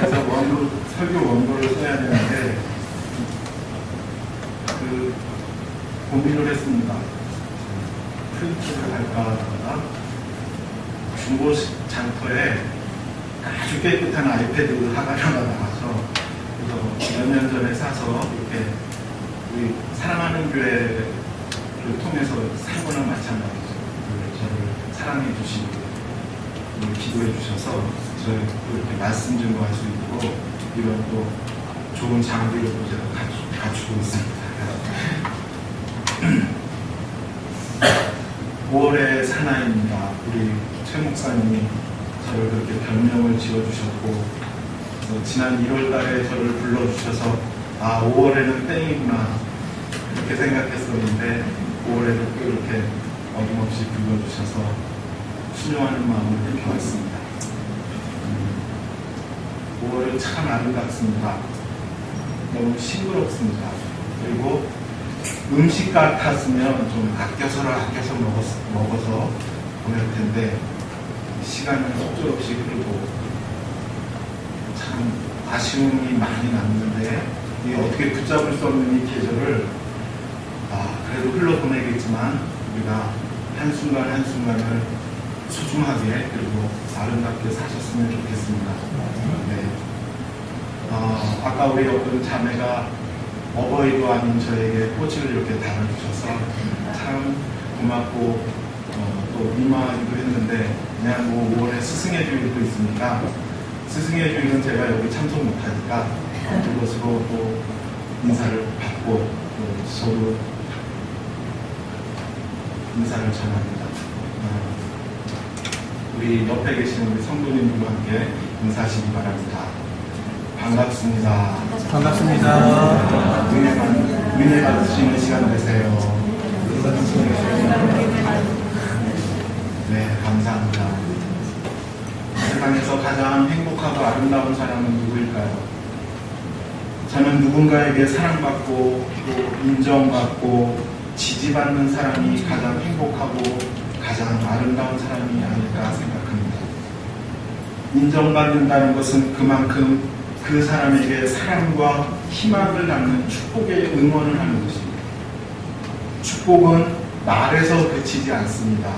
그래서 설교 원고를 써야 되는데 고민을 했습니다. 프린트를 할까 하다가 중고 장터에 아주 깨끗한 아이패드 하나가 나와서 그래서 몇 년 전에 사서 이렇게 우리 사랑하는 교회를 통해서 산 거나 마찬가지죠. 저를 사랑해 주시고 기도해 주셔서 저를 이렇게 말씀 증거할 수 있고 이런 또 좋은 장비를 또 제가 갖추고 있습니다. 5월의 사나이입니다. 우리 최 목사님이 저를 그렇게 별명을 지어주셨고 지난 1월달에 저를 불러주셔서 5월에는 땡이구나 이렇게 생각했었는데 5월에도 또 이렇게 어김없이 불러주셔서 순종하는 마음을 느껴왔습니다. 5월은 참 아름답습니다. 너무 싱그럽습니다. 그리고 음식 같았으면 좀 아껴서 먹어서 보낼 텐데 시간은 속절없이 흐르고 참 아쉬움이 많이 남는데 이 어떻게 붙잡을 수 없는 이 계절을 그래도 흘러보내겠지만 우리가 한순간 한순간을 소중하게 그리고 아름답게 사셨으면 좋겠습니다. 네. 아까 우리 어떤 자매가 어버이도 아닌 저에게 꽃을 이렇게 달아주셔서 참 고맙고 또 민망하기도 했는데 그냥 5월에 스승의 주일도 있으니까 스승의 주일은 제가 여기 참석 못하니까 그것으로 또 인사를 받고 또 저도 인사를 전합니다. 우리 옆에 계시는 우리 성도님들과 함께 인사하시기 바랍니다. 반갑습니다. 반갑습니다. 은혜 받으시는 시간 되세요. 네, 감사합니다. 세상에서 가장 행복하고 아름다운 사람은 누구일까요? 저는 누군가에게 사랑받고 또 인정받고 지지받는 사람이 가장 행복하고 가장 아름다운 사람이 아닐까 생각합니다. 인정받는다는 것은 그만큼 그 사람에게 사랑과 희망을 낳는 축복의 응원을 하는 것입니다. 축복은 말에서 그치지 않습니다.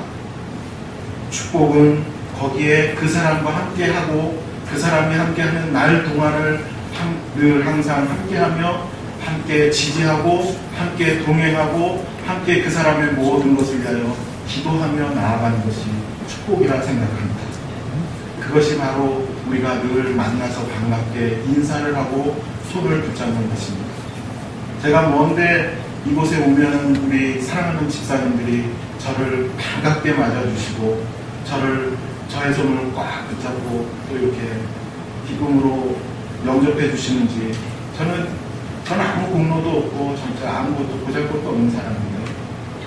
축복은 거기에 그 사람과 함께하고 그 사람이 함께하는 날 동안을 늘 항상 함께하며 함께 지지하고 함께 동행하고 함께 그 사람의 모든 것을 위하여 기도하며 나아가는 것이 축복이라 생각합니다. 그것이 바로 우리가 늘 만나서 반갑게 인사를 하고 손을 붙잡는 것입니다. 제가 먼데 이곳에 오면 우리 사랑하는 집사님들이 저를 반갑게 맞아주시고 저의 손을 꽉 붙잡고 또 이렇게 기쁨으로 영접해 주시는지 저는 아무 공로도 없고 진짜 아무것도 보잘것도 없는 사람이에요.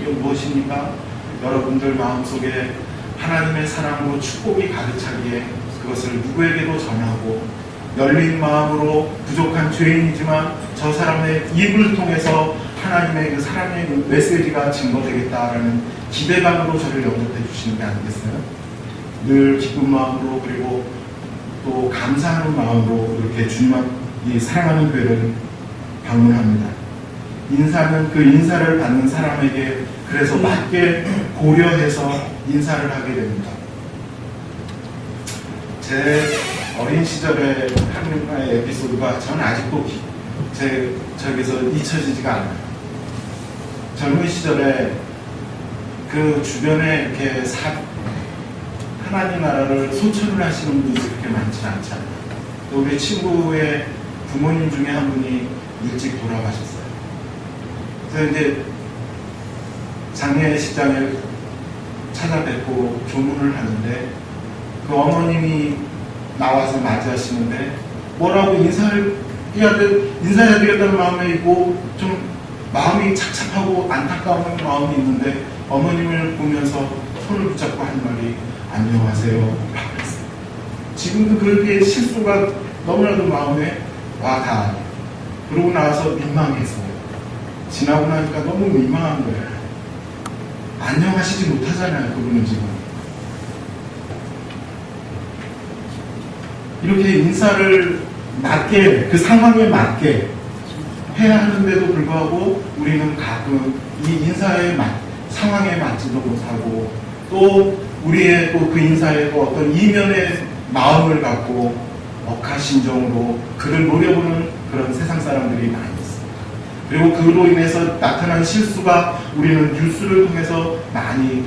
이게 무엇입니까? 여러분들 마음속에 하나님의 사랑으로 축복이 가득 차기에 그것을 누구에게도 전하고 열린 마음으로 부족한 죄인이지만 저 사람의 입을 통해서 하나님의 그 사랑의 메시지가 증거되겠다라는 기대감으로 저를 영접해 주시는 게 아니겠어요? 늘 기쁜 마음으로 그리고 또 감사하는 마음으로 이렇게 주님이 사랑하는 교회를 방문합니다. 인사는 그 인사를 받는 사람에게 그래서 맞게 고려해서 인사를 하게 됩니다. 제 어린 시절의 하나의 에피소드가 저는 아직도 저기서 잊혀지지가 않아요. 젊은 시절에 그 주변에 이렇게 하나님 나라를 소천을 하시는 분들이 그렇게 많지 않잖아요. 또 우리 친구의 부모님 중에 한 분이 일찍 돌아가셨어요. 그래서 이제 장례식장에 찾아뵙고 조문을 하는데 그 어머님이 나와서 맞이하시는데 뭐라고 인사해야 되겠다는 마음이 있고 좀 마음이 착잡하고 안타까운 마음이 있는데 어머님을 보면서 손을 붙잡고 한 말이 안녕하세요 라고 했어요. 지금도 그렇게 실수가 너무나도 마음에 와닿아요. 그러고 나서 민망했어요. 지나고 나니까 너무 민망한 거예요. 안녕하시지 못하잖아요. 그분은 지금 이렇게 인사를 맞게, 그 상황에 맞게 해야 하는데도 불구하고 우리는 가끔 이 인사의 상황에 맞지도 못하고 또 우리의 또 그 인사에 또 어떤 이면의 마음을 갖고 억하심정으로 그를 노려보는 그런 세상 사람들이 많이 있습니다. 그리고 그로 인해서 나타난 실수가 우리는 뉴스를 통해서 많이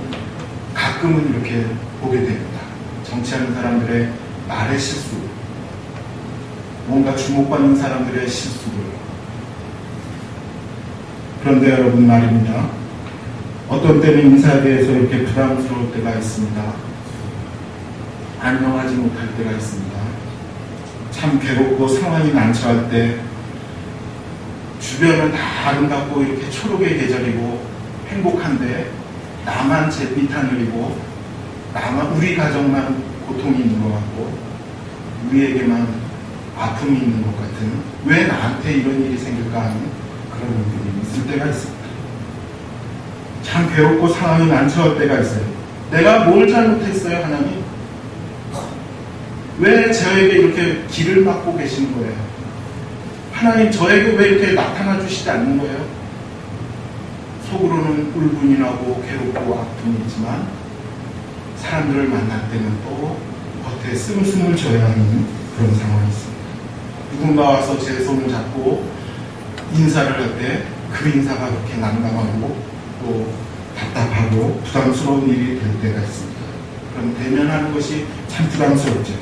가끔은 이렇게 보게 됩니다. 정치하는 사람들의 말의 실수, 뭔가 주목받는 사람들의 실수를. 그런데 여러분 말입니다. 어떤 때는 인사에 대해서 이렇게 부담스러울 때가 있습니다. 안녕하지 못할 때가 있습니다. 참 괴롭고 상황이 난처할 때 주변은 다 아름답고 이렇게 초록의 계절이고 행복한데 나만 잿빛 하늘이고 나만, 우리 가정만 고통이 있는 것 같고 우리에게만 아픔이 있는 것 같은, 왜 나한테 이런 일이 생길까 하는 그런 일들이 있을 때가 있습니다. 참 괴롭고 상황이 난처할 때가 있어요. 내가 뭘 잘못했어요, 하나님? 왜 저에게 이렇게 길을 막고 계시는 거예요? 하나님, 저에게 왜 이렇게 나타나 주시지 않는 거예요? 속으로는 울분이 나고 괴롭고 아픔이 있지만 사람들을 만날 때는 또 겉에 씀씀을 져야 하는 그런 상황이 있습니다. 누군가 와서 제 손을 잡고 인사를 할 때 그 인사가 그렇게 난감하고 또 답답하고 부담스러운 일이 될 때가 있습니다. 그럼 대면하는 것이 참 부담스럽죠.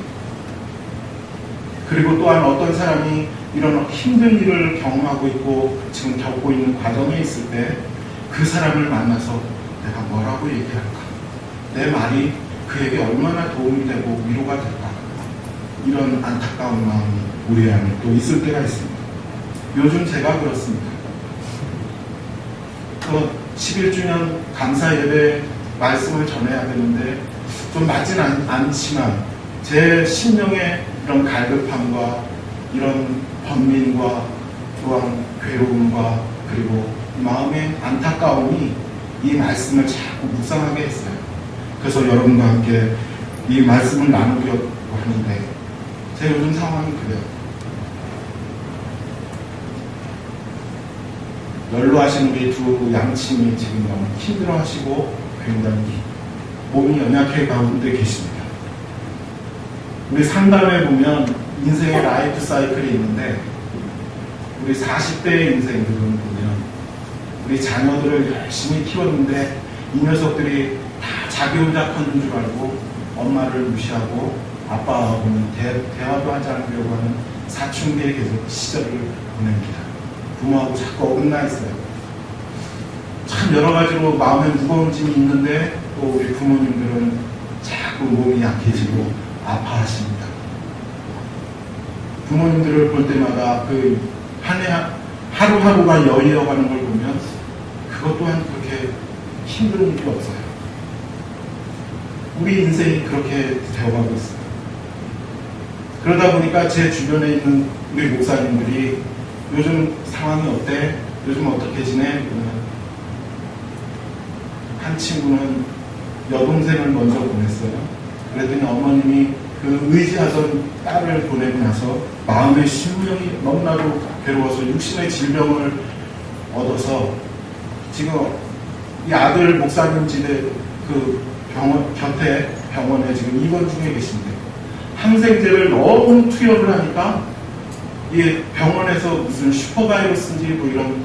그리고 또한 어떤 사람이 이런 힘든 일을 경험하고 있고 지금 겪고 있는 과정에 있을 때 그 사람을 만나서 내가 뭐라고 얘기할까? 내 말이 그에게 얼마나 도움이 되고 위로가 될까? 이런 안타까운 마음이 우리 안에 또 있을 때가 있습니다. 요즘 제가 그렇습니다. 11주년 감사 예배 말씀을 전해야 되는데 좀 맞진 않지만 제 심령의 이런 갈급함과 이런 번민과 또한 괴로움과 그리고 마음의 안타까움이 이 말씀을 자꾸 묵상하게 했어요. 그래서 여러분과 함께 이 말씀을 나누려고 하는데 제 요즘 상황이 그래요. 연로하신 우리 두 양친이 지금 너무 힘들어하시고 굉장히 몸이 연약해 가운데 계십니다. 우리 상담에 보면 인생의 라이프 사이클이 있는데 우리 40대의 인생들은 보면 우리 자녀들을 열심히 키웠는데 이 녀석들이 다 자기 혼자 컸는 줄 알고 엄마를 무시하고 아빠하고는 대화도 하지 않으려고 하는 사춘기의 시절을 보냅니다. 부모하고 자꾸 어긋나 있어요. 참 여러 가지로 마음에 무거운 짐이 있는데 또 우리 부모님들은 자꾸 몸이 약해지고 아파하십니다. 부모님들을 볼 때마다 그 한 해 하루하루가 여의어가는 걸 보면 그것 또한 그렇게 힘든 일이 없어요. 우리 인생이 그렇게 되어가고 있어요. 그러다 보니까 제 주변에 있는 우리 목사님들이 요즘 상황이 어때? 요즘 어떻게 지내? 한 친구는 여동생을 먼저 보냈어요. 그랬더니 어머님이 그 의지하던 딸을 보내고 나서 마음의 심령이 너무나도 괴로워서 육신의 질병을 얻어서 지금 이 아들 목사님 집에 그 병원 곁에 병원에 지금 입원 중에 계신데 항생제를 너무 투여를 하니까 이 병원에서 무슨 슈퍼바이러스인지 뭐 이런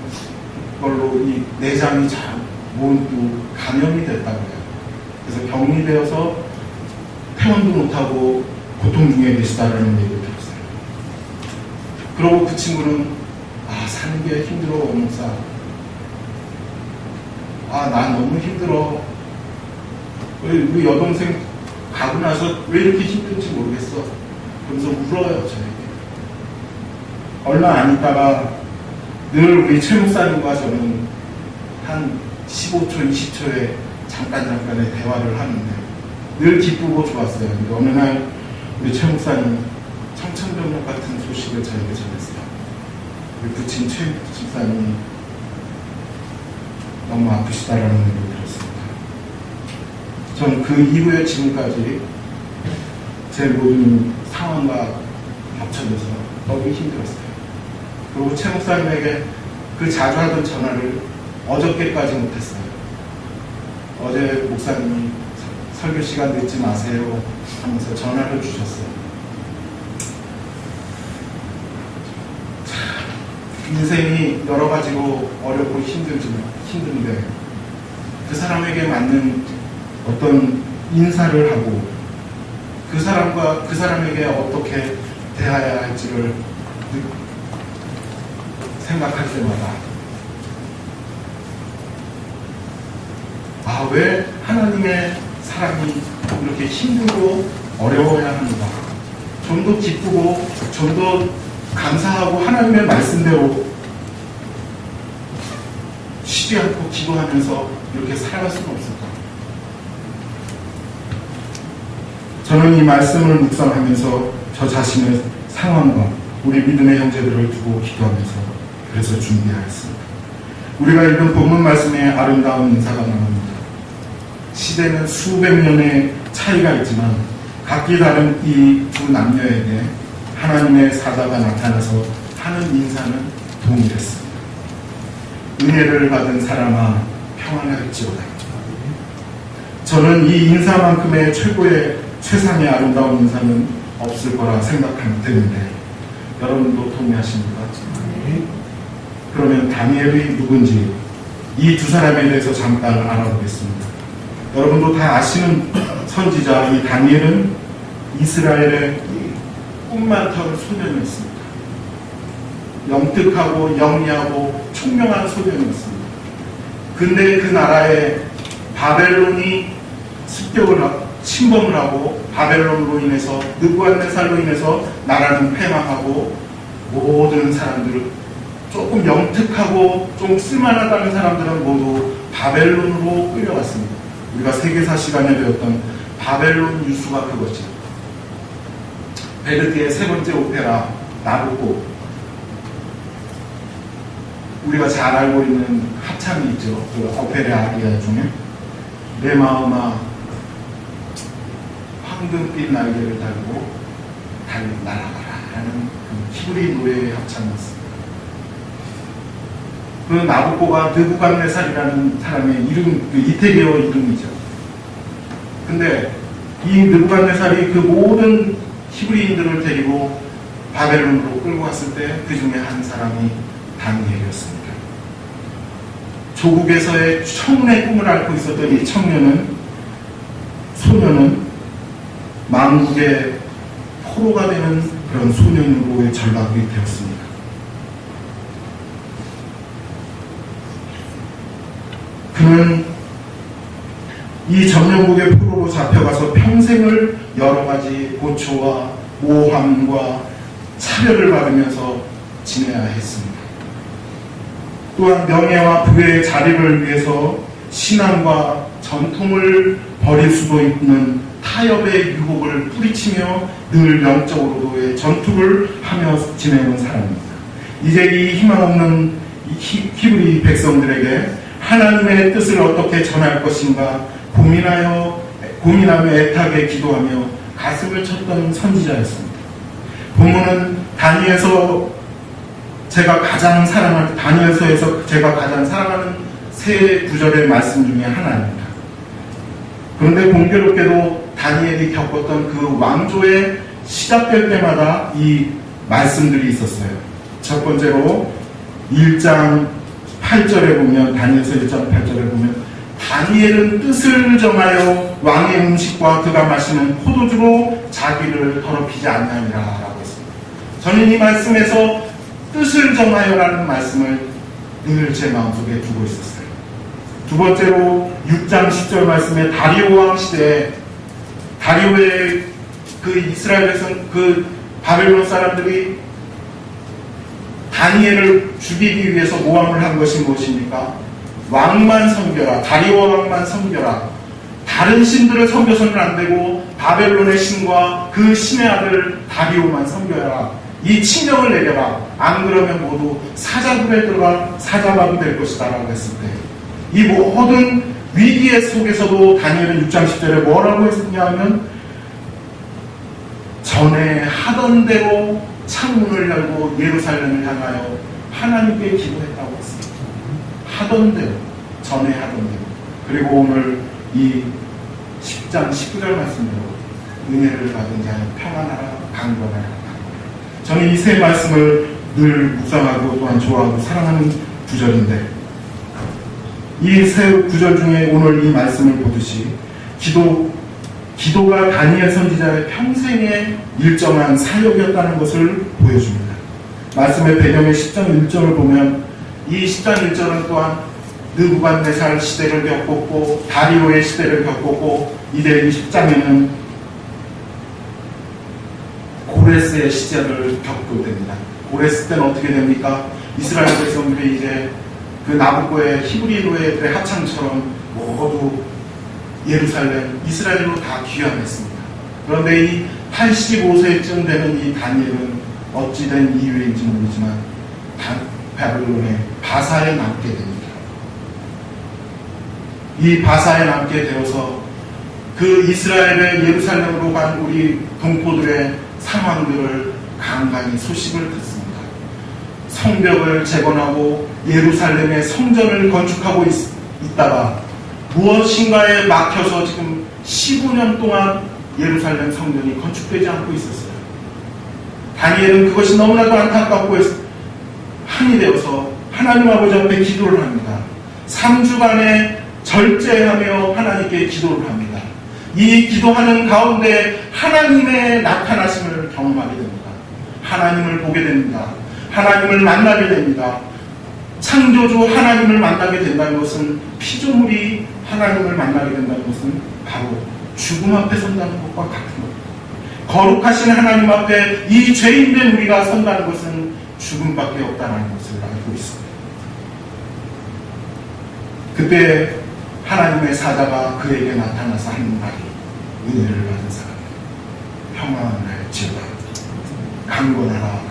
걸로 이 내장이 잘 모두 감염이 됐다고요. 그래서 격리되어서 퇴원도 못하고 고통 중에 계시다라는 얘기를 들었어요. 그러고 그 친구는 사는 게 힘들어 목사. 난 너무 힘들어. 우리 여동생 가고 나서 왜 이렇게 힘든지 모르겠어. 그러면서 울어요 저에게. 얼마 안 있다가 늘 우리 최 목사님과 저는 한 15초, 20초에 잠깐의 대화를 하는데 늘 기쁘고 좋았어요. 근데 어느 날 우리 최 목사님 청천벽력 같은 소식을 저에게 전했어요. 우리 부친 최 집사님이 너무 아프시다라는 얘기를 들었습니다. 전 그 이후에 지금까지 제 모든 상황과 너무 힘들었어요. 그리고 최 목사님에게 그 자주 하던 전화를 어저께까지 못했어요. 어제 목사님이 설교 시간 늦지 마세요 하면서 전화를 주셨어요. 인생이 여러 가지로 어렵고 힘든데 그 사람에게 맞는 어떤 인사를 하고 그 사람에게 어떻게 대해야 할지를 생각할 때마다 왜 하나님의 사랑이 이렇게 힘들고 어려워야 합니다. 좀 더 기쁘고 좀 더 감사하고 하나님의 말씀대로 쉬지 않고 기도하면서 이렇게 살아갈 수는 없을까? 저는 이 말씀을 묵상하면서 저 자신의 상황과 우리 믿음의 형제들을 두고 기도하면서 그래서 준비하였습니다. 우리가 읽은 본문 말씀에 아름다운 인사가 나옵니다. 시대는 수백 년의 차이가 있지만 각기 다른 이 두 남녀에게 하나님의 사자가 나타나서 하는 인사는 동일했습니다. 은혜를 받은 사람아 평안할지어다. 저는 이 인사만큼의 최상의 아름다운 인사는 없을 거라 생각하면 되는데 여러분도 동의하십니까? 그러면 다니엘이 누군지 이 두 사람에 대해서 잠깐 알아보겠습니다. 여러분도 다 아시는 선지자 이 다니엘은 이스라엘의 꿈만 터는 소년이었습니다. 영특하고 영리하고 총명한 소년이었습니다. 근데 그 나라에 바벨론이 침범을 하고 바벨론으로 인해서 느부갓네살로 인해서 나라는 패망하고 모든 사람들을 조금 영특하고 좀 쓸만하다는 사람들은 모두 바벨론으로 끌려갔습니다. 우리가 세계사 시간에 배웠던 바벨론 유수가 그거죠. 베르디의 세 번째 오페라 나부코, 우리가 잘 알고 있는 합창이 있죠. 그 오페라 아리아 중에 내 마음아 황금빛 날개를 달고 날아가라 하는 그 히브리 노래의 합창이었습니다. 그 나부코가 느부갓네살이라는 사람의 이름, 그 이태리어 이름이죠. 근데 이 느부갓네살이 그 모든 히브리인들을 데리고 바벨론으로 끌고 갔을 때 그 중에 한 사람이 다니엘이었습니다. 조국에서의 청운의 꿈을 앓고 있었던 이 소년은 만국의 포로가 되는 그런 소년으로의 전락이 되었습니다. 그는 이 점령국의 포로로 잡혀가서 평생을 여러 가지 고초와 모함과 차별을 받으면서 지내야 했습니다. 또한 명예와 부의 자리를 위해서 신앙과 전통을 버릴 수도 있는 타협의 유혹을 뿌리치며 늘 영적으로도의 전투를 하며 지내는 사람입니다. 이제 이 희망 없는 히브리 백성들에게 하나님의 뜻을 어떻게 전할 것인가 고민하며 애타게 기도하며 가슴을 쳤던 선지자였습니다. 본문은 다니엘서에서 제가 가장 사랑하는 세 구절의 말씀 중에 하나입니다. 그런데 공교롭게도 다니엘이 겪었던 그 왕조의 시작될 때마다 이 말씀들이 있었어요. 첫 번째로 1장 8절에 보면, 다니엘서 1장 8절에 보면 다니엘은 뜻을 정하여 왕의 음식과 그가 마시는 포도주로 자기를 더럽히지 않느니라 라고 했습니다. 저는 이 말씀에서 뜻을 정하여라는 말씀을 늘 제 마음속에 두고 있었어요. 두 번째로 6장 10절 말씀에 다리오 왕 시대에 다리오의 그 이스라엘에서 그 바벨론 사람들이 다니엘을 죽이기 위해서 모함을 한 것이 무엇입니까? 왕만 섬겨라. 다리오 왕만 섬겨라. 다른 신들을 섬겨서는 안 되고 바벨론의 신과 그 신의 아들 다리오만 섬겨라. 이 칙령을 내려라. 안 그러면 모두 사자굴에 들어가 사자밥이 될 것이다 라고 했을 때 이 모든 위기의 속에서도 다니엘은 6장 10절에 뭐라고 했냐 하면 전에 하던 대로 창문을 열고 예루살렘을 향하여 하나님께 기도했다고 했습니다. 하던 대로, 전에 하던 대로. 그리고 오늘 이 10장 19절 말씀대로 은혜를 받은 자는 평안하라, 강건하라. 저는 이 세 말씀을 늘 묵상하고 또한 좋아하고 사랑하는 구절인데, 이 세 구절 중에 오늘 이 말씀을 보듯이 기도가 다니엘 선지자의 평생의 일정한 사역이었다는 것을 보여줍니다. 말씀의 배경의 10장 1절을 보면 이 10장 1절은 또한 느부갓네살 시대를 겪었고 다리오의 시대를 겪었고 이제 이 10장에는 고레스의 시대를 겪게 됩니다. 고레스 때는 어떻게 됩니까? 이스라엘 백성들이 이제 그 나부코의 히브리로의 합창처럼 모두 예루살렘, 이스라엘로 다 귀환했습니다. 그런데 이 85세쯤 되는 이 다니엘은 어찌된 이유인지 모르지만 바벨론의 바사에 남게 됩니다. 이 바사에 남게 되어서 그 이스라엘의 예루살렘으로 간 우리 동포들의 상황들을 간간히 소식을 듣습니다. 성벽을 재건하고 예루살렘의 성전을 건축하고 있다가 무엇인가에 막혀서 지금 15년 동안 예루살렘 성전이 건축되지 않고 있었어요. 다니엘은 그것이 너무나도 안타깝고 한이 되어서 하나님 아버지 앞에 기도를 합니다. 3주간에 절제하며 하나님께 기도를 합니다. 이 기도하는 가운데 하나님의 나타나심을 경험하게 됩니다. 하나님을 보게 됩니다. 하나님을 만나게 됩니다. 창조주 하나님을 만나게 된다는 것은 피조물이 하나님을 만나게 된다는 것은 바로 죽음 앞에 선다는 것과 같은 겁니다. 거룩하신 하나님 앞에 이 죄인된 우리가 선다는 것은 죽음밖에 없다는 것을 알고 있습니다. 그때 하나님의 사자가 그에게 나타나서 하는 말이 은혜를 받은 사람 평안할지어다 강건하라.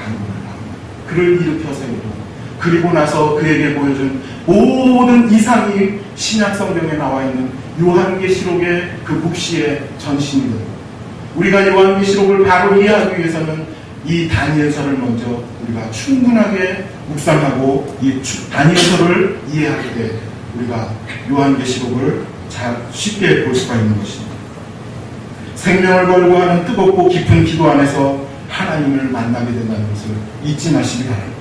그를 일으켜 세우고 그리고 나서 그에게 보여준 모든 이상이 신약성경에 나와 있는 요한계시록의 그 묵시의 전신이 되고, 우리가 요한계시록을 바로 이해하기 위해서는 이 다니엘서를 먼저 우리가 충분하게 묵상하고 이 다니엘서를 이해할 때 우리가 요한계시록을 잘 쉽게 볼 수가 있는 것입니다. 생명을 걸고 하는 뜨겁고 깊은 기도 안에서 하나님을 만나게 된다는 것을 잊지 마시기 바랍니다.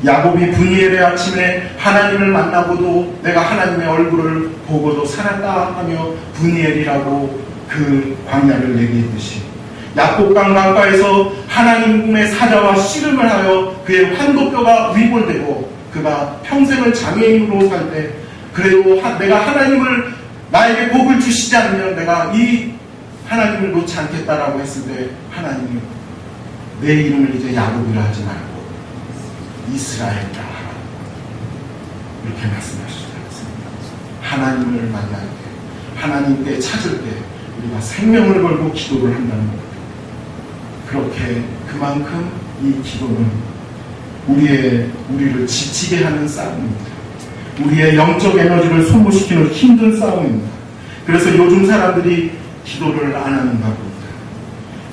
야곱이 분이엘의 아침에 하나님을 만나고도 내가 하나님의 얼굴을 보고도 살았다 하며 분이엘이라고 그 광야를 얘기했듯이, 야곱강 가까이서 하나님의 사자와 씨름을 하여 그의 환도뼈가 위골되고 그가 평생을 장애인으로 살 때, 그래도 내가 하나님을 나에게 복을 주시지 않으면 내가 이 하나님을 놓지 않겠다라고 했을 때 하나님이 내 이름을 이제 야곱이라 하지 말고 이스라엘이라 하라, 이렇게 말씀하시지 않습니다. 하나님을 만날 때, 하나님께 찾을 때 우리가 생명을 걸고 기도를 한다는 겁니다. 그렇게 그만큼 이 기도는 우리를 지치게 하는 싸움입니다. 우리의 영적 에너지를 소모시키는 힘든 싸움입니다. 그래서 요즘 사람들이 기도를 안 하는 겁니다.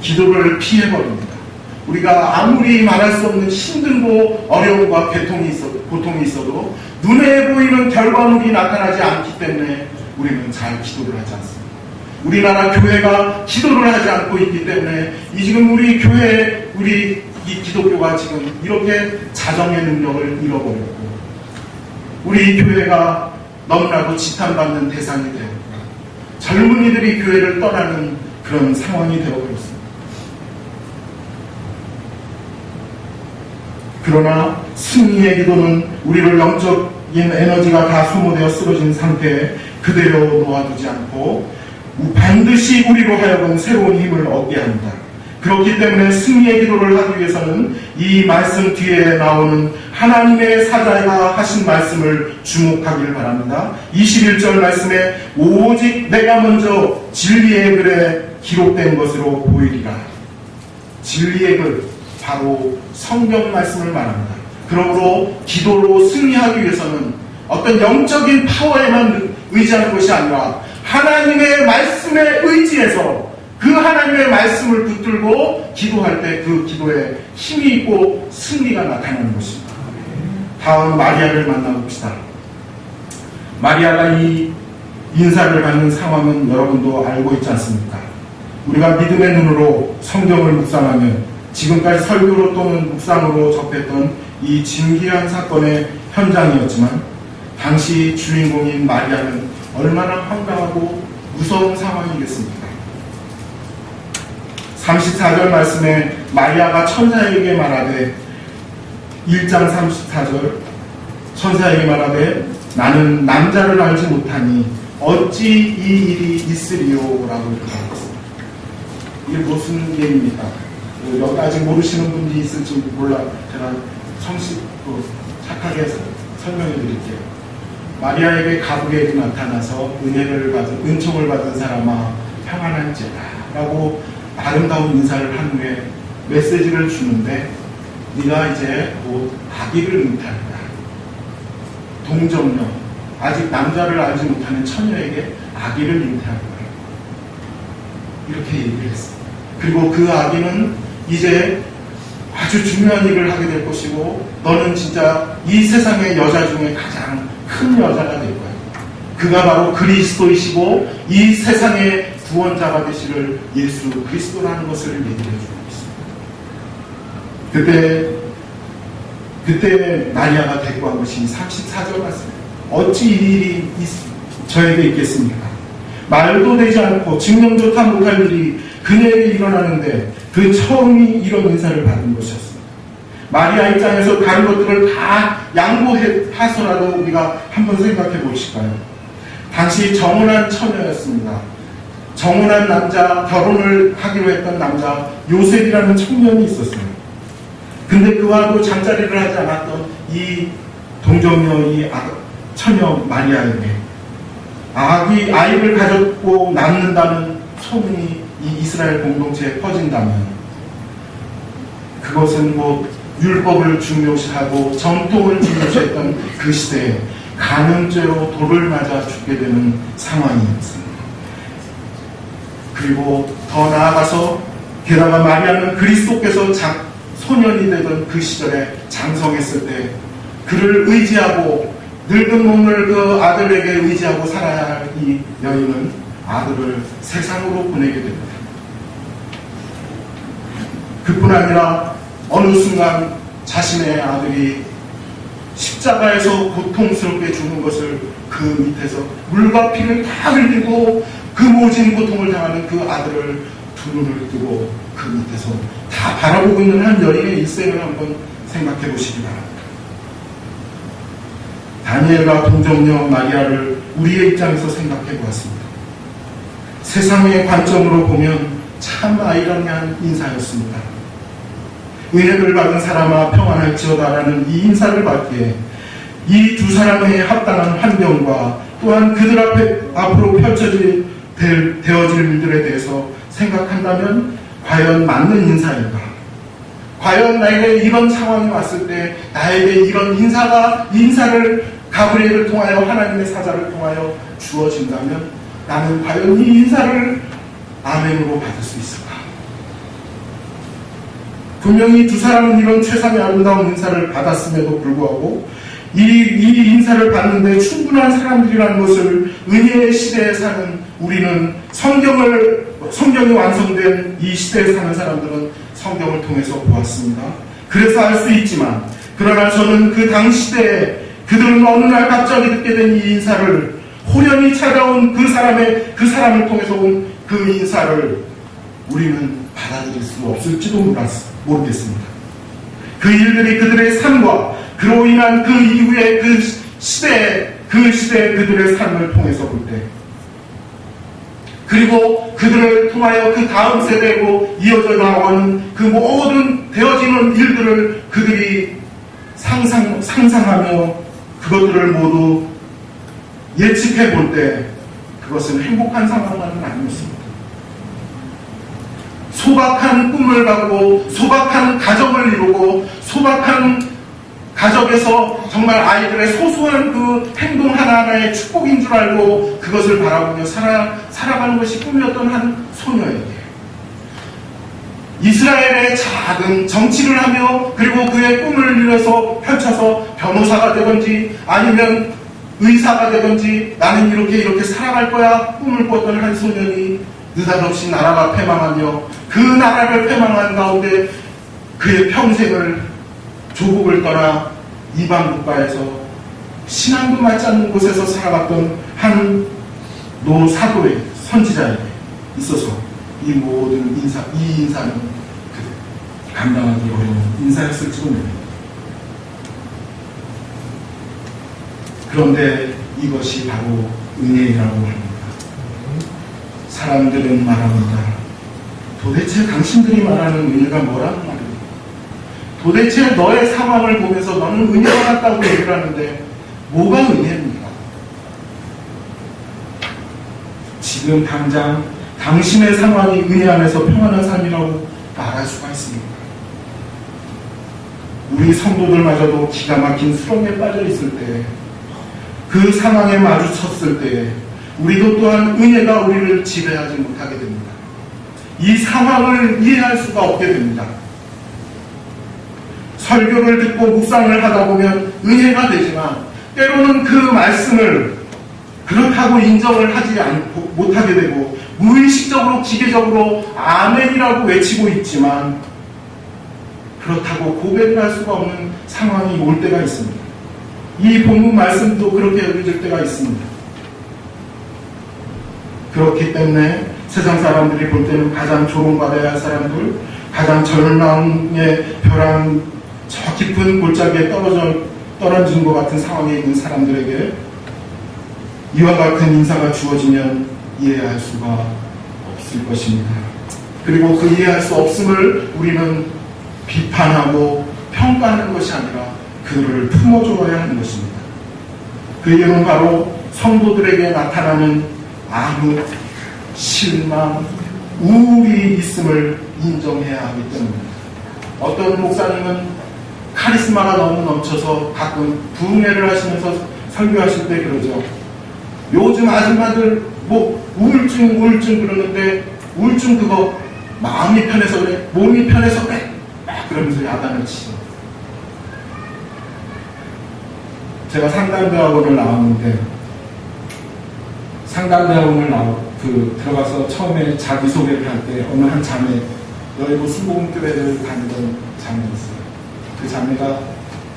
기도를 피해버립니다. 우리가 아무리 말할 수 없는 힘들고 어려움과 고통이 있어도 눈에 보이는 결과물이 나타나지 않기 때문에 우리는 잘 기도를 하지 않습니다. 우리나라 교회가 기도를 하지 않고 있기 때문에 지금 우리 교회, 우리 이 기독교가 지금 이렇게 자정의 능력을 잃어버렸고, 우리 교회가 너무나도 지탄받는 대상이 되었고, 젊은이들이 교회를 떠나는 그런 상황이 되어버렸습니다. 그러나 승리의 기도는 우리를 영적인 에너지가 다 소모되어 쓰러진 상태에 그대로 놓아두지 않고 반드시 우리로 하여금 새로운 힘을 얻게 합니다. 그렇기 때문에 승리의 기도를 하기 위해서는 이 말씀 뒤에 나오는 하나님의 사자가 하신 말씀을 주목하기를 바랍니다. 21절 말씀에 오직 내가 먼저 진리의 글에 기록된 것으로 보이리라. 진리의 글, 바로 성경 말씀을 말합니다. 그러므로 기도로 승리하기 위해서는 어떤 영적인 파워에만 의지하는 것이 아니라 하나님의 말씀에 의지해서 그 하나님의 말씀을 붙들고 기도할 때 그 기도에 힘이 있고 승리가 나타나는 것입니다. 다음 마리아를 만나봅시다. 마리아가 이 인사를 받는 상황은 여러분도 알고 있지 않습니까? 우리가 믿음의 눈으로 성경을 묵상하면 지금까지 설교로 또는 묵상으로 접했던 이 진귀한 사건의 현장이었지만 당시 주인공인 마리아는 얼마나 황당하고 무서운 상황이겠습니까? 34절 말씀에 마리아가 천사에게 말하되 1장 34절 천사에게 말하되 나는 남자를 알지 못하니 어찌 이 일이 있으리요? 라고 이렇게 말했습니다. 이게 무슨 얘기입니까? 아직 모르시는 분이 있을지 몰라 제가 착하게 설명해 드릴게요. 마리아에게 가브리엘이 나타나서 은총을 받은 사람아 평안한지라 라고 아름다운 인사를 한 후에 메시지를 주는데 네가 이제 곧 아기를 잉태한다. 동정녀 아직 남자를 알지 못하는 처녀에게 아기를 잉태할 거야. 이렇게 얘기를 했습니다. 그리고 그 아기는 이제 아주 중요한 일을 하게 될 것이고 너는 진짜 이 세상의 여자 중에 가장 큰 여자가 될 거야. 그가 바로 그리스도이시고 이 세상의 구원자가 되시를 예수 그리스도라는 것을 얘기해 주고 있습니다. 그때 마리아가 대꾸한 것이 34절 말씀입니다. 어찌 이 일이 저에게 있겠습니까? 말도 되지 않고 증명조차 못할 일이 그녀에게 일어나는데 그 처음이 이런 인사를 받은 것이었습니다. 마리아 입장에서 다른 것들을 다 양보하서라도 우리가 한번 생각해 보실까요? 당시 정혼한 처녀였습니다. 정혼한 남자, 결혼을 하기로 했던 남자 요셉이라는 청년이 있었어요. 근데 그와도 잠자리를 하지 않았던 이 동정녀, 이 처녀 마리아에게 아이를 가졌고 낳는다는 소문이 이 이스라엘 공동체에 퍼진다면 그것은 율법을 중요시하고 전통을 중요시했던 그 시대에 간음죄로 돌을 맞아 죽게 되는 상황이었습니다. 그리고 더 나아가서 게다가 마리아는 그리스도께서 소년이 되던 그 시절에 장성했을 때 그를 의지하고 늙은 몸을 그 아들에게 의지하고 살아야 할 이 여인은 아들을 세상으로 보내게 됩니다. 그뿐 아니라 어느 순간 자신의 아들이 십자가에서 고통스럽게 죽는 것을 그 밑에서 물과 피를 다 흘리고 그 모진 고통을 당하는 그 아들을 두 눈을 뜨고 그 밑에서 다 바라보고 있는 한 여인의 일생을 한번 생각해 보시기 바랍니다. 다니엘과 동정녀 마리아를 우리의 입장에서 생각해 보았습니다. 세상의 관점으로 보면 참 아이러니한 인사였습니다. 은혜를 받은 사람아 평안할지어다라는 이 인사를 받기에 이 두 사람의 합당한 환경과 또한 그들 앞으로 되어질 일들에 대해서 생각한다면 과연 맞는 인사인가? 과연 나에게 이런 상황이 왔을 때 나에게 이런 인사를 가브리엘을 통하여 하나님의 사자를 통하여 주어진다면 나는 과연 이 인사를 아멘으로 받을 수 있을까? 분명히 두 사람은 이런 최상의 아름다운 인사를 받았음에도 불구하고 이 인사를 받는데 충분한 사람들이라는 것을 은혜의 시대에 사는 우리는 성경이 완성된 이 시대에 사는 사람들은 성경을 통해서 보았습니다. 그래서 알 수 있지만 그러나 저는 그 당시대에 그들은 어느 날 갑자기 듣게 된 이 인사를 호련히 찾아온 그 사람을 통해서 온 그 인사를 우리는 받아들일 수 없을지도 모르겠습니다. 그 일들이 그들의 삶과 그로 인한 그 이후의 그 시대에 그들의 삶을 통해서 볼 때 그리고 그들을 통하여 그 다음 세대로 이어져 나가는 그 모든 되어지는 일들을 그들이 상상하며 그것들을 모두 예측해 볼 때 그것은 행복한 상황만은 아니었습니다. 소박한 꿈을 갖고 소박한 가정을 이루고 소박한 가정에서 정말 아이들의 소소한 그 행동 하나하나의 축복인 줄 알고 그것을 바라보며 살아가는 것이 꿈이었던 한 소녀에게 이스라엘의 작은 정치를 하며 그리고 그의 꿈을 이뤄서 펼쳐서 변호사가 되든지 아니면 의사가 되든지 나는 이렇게 살아갈 거야 꿈을 꿨던 한 소년이 느닷없이 나라가 패망하며 그 나라를 패망한 가운데 그의 평생을 조국을 떠나 이방 국가에서 신앙도 맞지 않는 곳에서 살아갔던 한 노사도의 선지자에게 있어서 이 모든 이 인사는 감당하기 어려운 인사였을지도 모릅니다. 그런데 이것이 바로 은혜라고 합니다. 사람들은 말합니다. 도대체 당신들이 말하는 은혜가 뭐라는 말이에요? 도대체 너의 상황을 보면서 너는 은혜가 같다고 얘기를 하는데 뭐가 은혜입니까? 지금 당장 당신의 상황이 은혜 안에서 평안한 삶이라고 말할 수가 있습니다. 우리 성도들마저도 기가 막힌 수렁에 빠져 있을 때, 그 상황에 마주쳤을 때 우리도 또한 은혜가 우리를 지배하지 못하게 됩니다. 이 상황을 이해할 수가 없게 됩니다. 설교를 듣고 묵상을 하다 보면 은혜가 되지만 때로는 그 말씀을 그렇다고 인정을 하지 못하게 되고 무의식적으로 기계적으로 아멘이라고 외치고 있지만 그렇다고 고백을 할 수가 없는 상황이 올 때가 있습니다. 이 본문 말씀도 그렇게 여겨질 때가 있습니다. 그렇기 때문에 세상 사람들이 볼 때는 가장 조롱받아야 할 사람들, 가장 절망의 벼랑 저 깊은 골짜기에 떨어진 것 같은 상황에 있는 사람들에게 이와 같은 인사가 주어지면 이해할 수가 없을 것입니다. 그리고 그 이해할 수 없음을 우리는 비판하고 평가하는 것이 아니라 그를 품어줘야 하는 것입니다. 그 이유는 바로 성도들에게 나타나는 암흑, 실망, 우울이 있음을 인정해야 하기 때문입니다. 어떤 목사님은 카리스마가 너무 넘쳐서 가끔 부흥회를 하시면서 설교하실 때 그러죠. 요즘 아줌마들 우울증 그러는데 우울증 그거 마음이 편해서 그래, 몸이 편해서 그래, 그러면서 야단을 치죠. 제가 상담대학원을 나왔는데 상담대학원을 들어가서 처음에 자기소개를 할 때 어느 한 자매, 여의도 순복음교회를 다니던 자매였어요. 그 자매가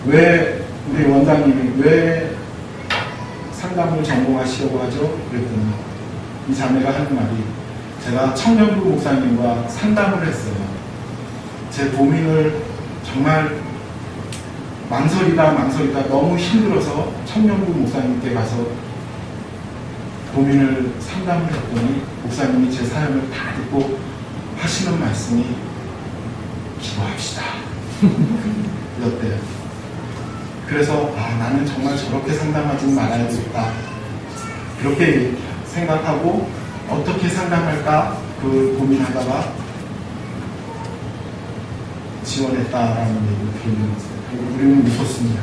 왜 우리 원장님이 왜 상담을 전공하시려고 하죠? 그랬더니 이 자매가 하는 말이 제가 청년부 목사님과 상담을 했어요. 제 고민을 정말 망설이다 너무 힘들어서 청년부 목사님께 가서 고민을 상담을 했더니 목사님이 제 사연을 다 듣고 하시는 말씀이 기도합시다. 이었대요. 그래서 나는 정말 저렇게 상담하지 말아야겠다. 그렇게 생각하고 어떻게 상담할까 그 고민하다가 지원했다라는 얘기를 들으면서 우리는 웃었습니다.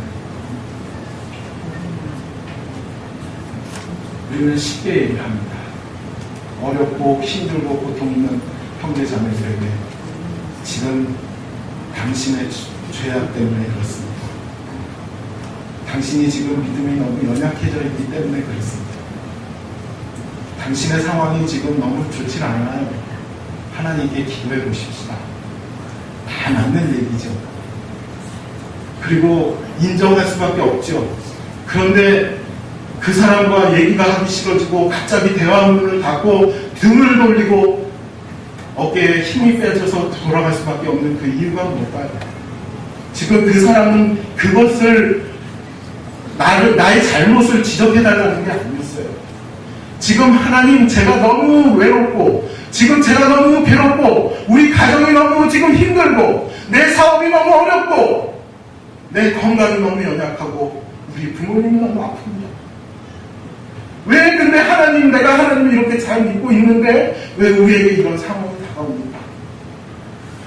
우리는 쉽게 얘기를 합니다. 어렵고 힘들고 고통 있는 형제자매들에게 지금 당신의 죄악 때문에 그렇습니다. 당신이 지금 믿음이 너무 연약해져 있기 때문에 그렇습니다. 당신의 상황이 지금 너무 좋지 않아요. 하나님께 기도해 보십시다. 다 맞는 얘기죠. 그리고 인정할 수밖에 없죠. 그런데 그 사람과 얘기가 하기 싫어지고 갑자기 대화문을 닫고 등을 돌리고 어깨에 힘이 빼져서 돌아갈 수밖에 없는 그 이유가 뭘까요? 지금 그 사람은 그것을 나의 잘못을 지적해달라는 게 아니었어요. 지금 하나님 제가 너무 외롭고 지금 제가 너무 괴롭고 우리 가정이 너무 지금 힘들고 내 사업이 너무 어렵고 내 건강이 너무 연약하고 우리 부모님이 너무 아픕니다. 왜 근데 하나님 내가 하나님을 이렇게 잘 믿고 있는데 왜 우리에게 이런 상황이 다가옵니까?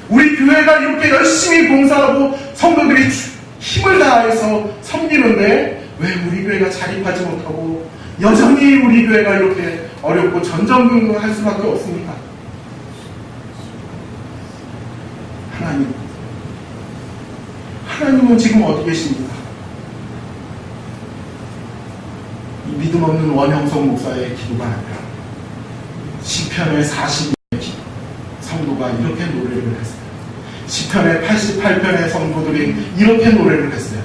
우리 교회가 이렇게 열심히 봉사하고 성도들이 힘을 다해서 섬기는데 왜 우리 교회가 자립하지 못하고 여전히 우리 교회가 이렇게 어렵고 전전긍긍할 수밖에 없습니까? 하나님은 지금 어디 계십니까? 이 믿음 없는 원형석 목사의 기도가 아니라 시편의 42편의 기도, 성도가 이렇게 노래를 했어요. 시편의 88편의 성도들이 이렇게 노래를 했어요.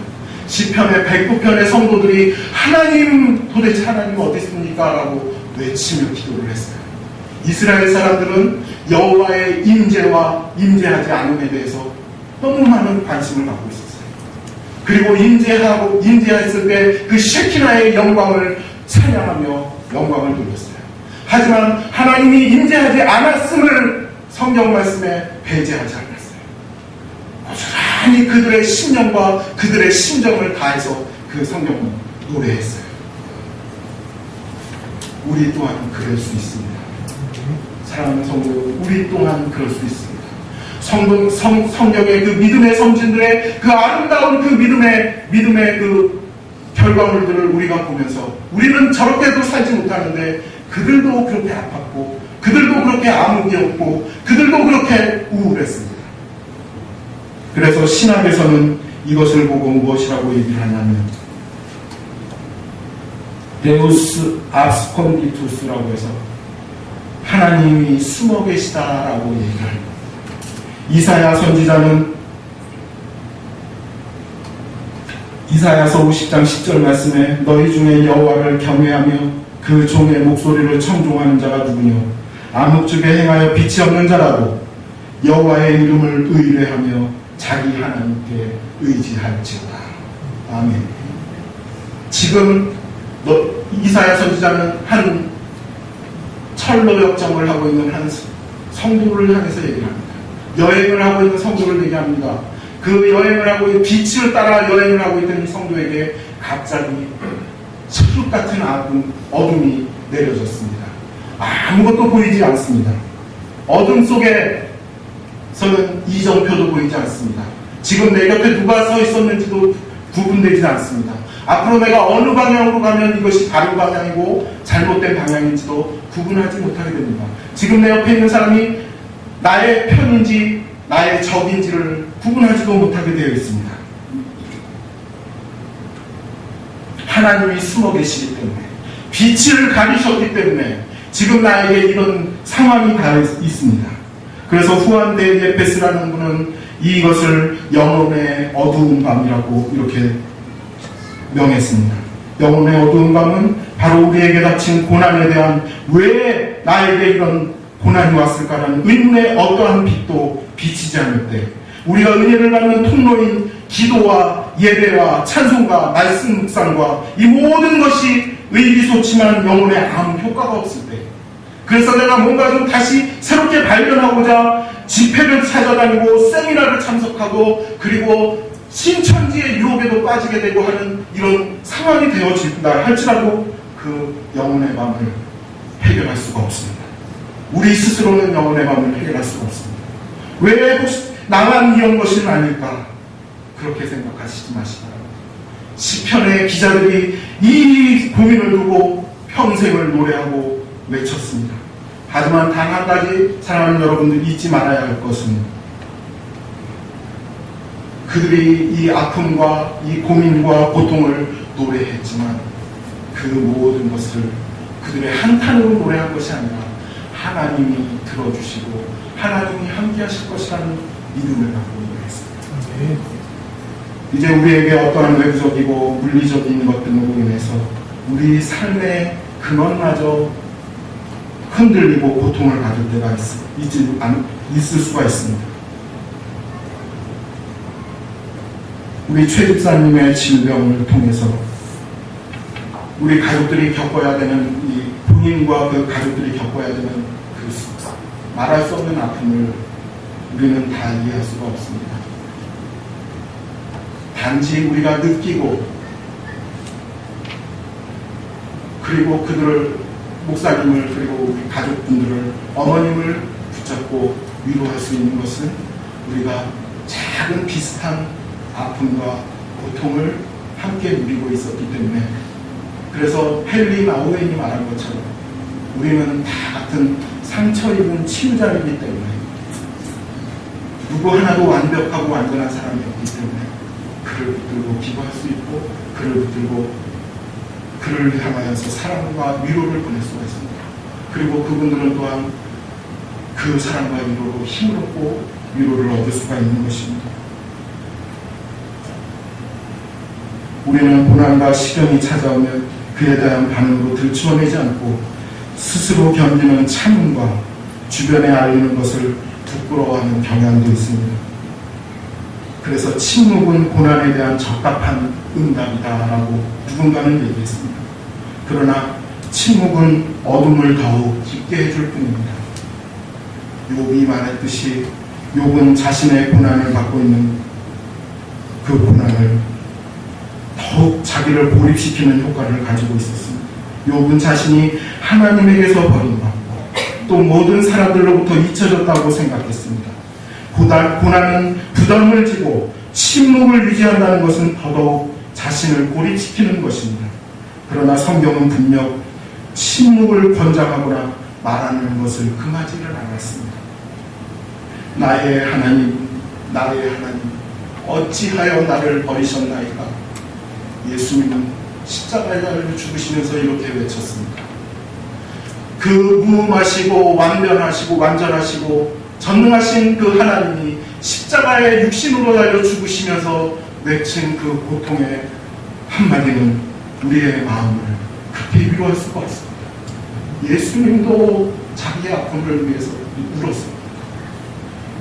시편의 109편의 성도들이 하나님, 도대체 하나님 어디 있습니까? 라고 외치며 기도를 했어요. 이스라엘 사람들은 여호와의 임재와 임재하지 않음에 대해서 너무 많은 관심을 갖고 있었어요. 그리고 임재했을 때 그 셰키나의 영광을 찬양하며 영광을 돌렸어요. 하지만 하나님이 임재하지 않았음을 성경 말씀에 배제하지 않았어요. 고스란히 그들의 심령과 그들의 심정을 다해서 그 성경을 노래했어요. 우리 또한 그럴 수 있습니다. 사랑하는 성도, 우리 또한 그럴 수 있습니다. 성경의 그 믿음의 성진들의 그 아름다운 그 믿음의 그 결과물들을 우리가 보면서 우리는 저렇게도 살지 못하는데 그들도 그렇게 아팠고 그들도 그렇게 암흑이 없고 그들도 그렇게 우울했습니다. 그래서 신학에서는 이것을 보고 무엇이라고 얘기를 하냐면 데우스 압스콘디투스라고 해서 하나님이 숨어 계시다라고 얘기를 합니다. 이사야 선지자는 이사야서 50장 10절 말씀에 너희 중에 여호와를 경외하며 그 종의 목소리를 청종하는 자가 누구뇨? 암흑중에 행하여 빛이 없는 자라도 여호와의 이름을 의뢰하며 자기 하나님께 의지할지어다. 아멘. 지금 이사야 선지자는 한 철로 역정을 하고 있는 한 성도를 향해서 얘기를 합니다. 여행을 하고 있는 성도를 얘기합니다. 그 여행을 하고 있는 빛을 따라 여행을 하고 있던 이 성도에게 갑자기 천국 같은 어둠이 내려졌습니다. 아무것도 보이지 않습니다. 어둠 속에서는 이정표도 보이지 않습니다. 지금 내 곁에 누가 서 있었는지도 구분되지 않습니다. 앞으로 내가 어느 방향으로 가면 이것이 바른 방향이고 잘못된 방향인지도 구분하지 못하게 됩니다. 지금 내 옆에 있는 사람이 나의 편인지 나의 적인지를 구분하지도 못하게 되어 있습니다. 하나님이 숨어 계시기 때문에 빛을 가리셨기 때문에 지금 나에게 이런 상황이 다 있습니다. 그래서 후안 데 예페스라는 분은 이것을 영혼의 어두운 밤이라고 이렇게 명했습니다. 영혼의 어두운 밤은 바로 우리에게 닥친 고난에 대한 왜 나에게 이런 고난이 왔을까라는 의문의 어떠한 빛도 비치지 않을 때 우리가 은혜를 받는 통로인 기도와 예배와 찬송과 말씀 묵상과 이 모든 것이 의기소침한 영혼에 아무 효과가 없을 때 그래서 내가 뭔가 좀 다시 새롭게 발견하고자 집회를 찾아다니고 세미나를 참석하고 그리고 신천지의 유혹에도 빠지게 되고 하는 이런 상황이 되어진다 할지라도 그 영혼의 밤을 해결할 수가 없습니다. 우리 스스로는 영혼의 밤을 해결할 수가 없습니다. 왜 혹시 나만 이런 것은 아닐까? 그렇게 생각하시지 마시기 바랍니다. 시편의 기자들이 이 고민을 두고 평생을 노래하고 외쳤습니다. 하지만 단 한 가지 사랑하는 여러분들 잊지 말아야 할 것은 그들이 이 아픔과 이 고민과 고통을 노래했지만 그 모든 것을 그들의 한탄으로 노래한 것이 아니라 하나님이 들어주시고 하나님이 함께 하실 것이라는 믿음을 갖고 노래했습니다. 이제 우리에게 어떠한 외부적이고 물리적인 것들로 인해서 우리 삶의 근원마저 흔들리고 고통을 받을 때가 있을 수가 있습니다. 우리 최 집사님의 질병을 통해서 우리 가족들이 겪어야 되는 이 본인과 그 가족들이 겪어야 되는 그 말할 수 없는 아픔을 우리는 다 이해할 수가 없습니다. 단지 우리가 느끼고 그리고 그들을 목사님을 그리고 우리 가족분들을 어머님을 붙잡고 위로할 수 있는 것은 우리가 작은 비슷한 아픔과 고통을 함께 누리고 있었기 때문에 그래서 헨리 마우웨인이 말한 것처럼 우리는 다 같은 상처 입은 치유자이기 때문에 누구 하나도 완벽하고 완전한 사람이 없기 때문에 그를 붙들고 기도할 수 있고 그를 붙들고 그를 향하여서 사랑과 위로를 보낼 수가 있습니다. 그리고 그분들은 또한 그 사랑과 위로로 힘을 얻고 위로를 얻을 수가 있는 것입니다. 우리는 고난과 시련이 찾아오면 그에 대한 반응으로 들추어내지 않고 스스로 견디는 참음과 주변에 알리는 것을 부끄러워하는 경향도 있습니다. 그래서 침묵은 고난에 대한 적합한 응답이다라고 누군가는 얘기했습니다. 그러나 침묵은 어둠을 더욱 깊게 해줄 뿐입니다. 욥이 말했듯이 욥은 자신의 고난을 받고 있는 그 고난을 더욱 자기를 고립시키는 효과를 가지고 있었습니다. 욥은 자신이 하나님에게서 버림받고 또 모든 사람들로부터 잊혀졌다고 생각했습니다. 고난은 부담을 지고 침묵을 유지한다는 것은 더더욱 자신을 고립시키는 것입니다. 그러나 성경은 분명 침묵을 권장하거나 말하는 것을 금하지를 않았습니다. 나의 하나님, 어찌하여 나를 버리셨나이까? 예수님은 십자가에 달려 죽으시면서 이렇게 외쳤습니다. 그 무음하시고 완전하시고 전능하신 그 하나님이 십자가에 육신으로 달려 죽으시면서 외친 그 고통의 한마디는 우리의 마음을 급히 위로할 수가 없습니다. 예수님도 자기의 아픔을 위해서 울었습니다.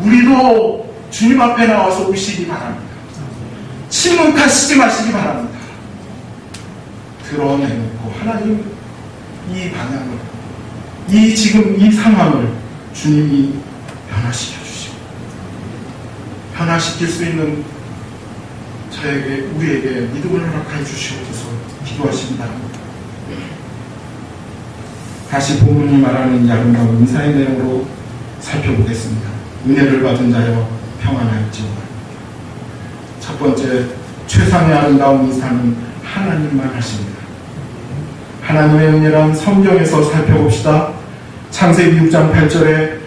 우리도 주님 앞에 나와서 우시기 바랍니다. 침묵하시지 마시기 바랍니다. 드러내놓고 하나님 이 방향을, 지금 이 상황을 주님이 변화시켜 주시고 변화시킬 수 있는 우리에게 믿음을 허락해 주시옵소서 기도하시기 바랍니다. 다시 본문이 말하는 이 아름다운 인사의 내용으로 살펴보겠습니다. 은혜를 받은 자여 평안할지어다. 첫 번째, 최상의 아름다운 인사는 하나님만 하십니다. 하나님의 은혜란 성경에서 살펴봅시다. 창세기 6장 8절에